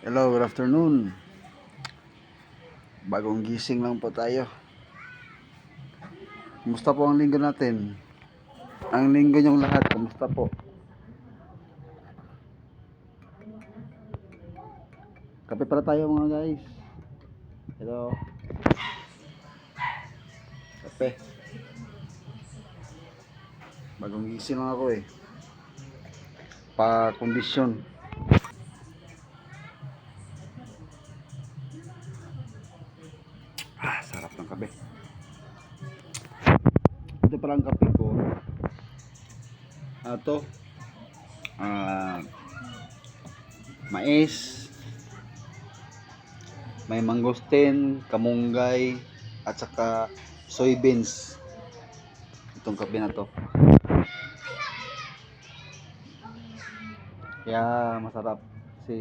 Hello, good afternoon. Bagong gising lang po tayo. Kumusta po ang linggo natin? Ang linggo niyong lahat, kumusta po? Kape para tayo mga guys. Hello. Kape. Bagong gising lang ako Pa-kondisyon. Sarap ng kape. Ito pala ang kape ko. Mais, may mangosteen, kamunggay, at saka soybeans. Itong kape na to. Kaya masarap si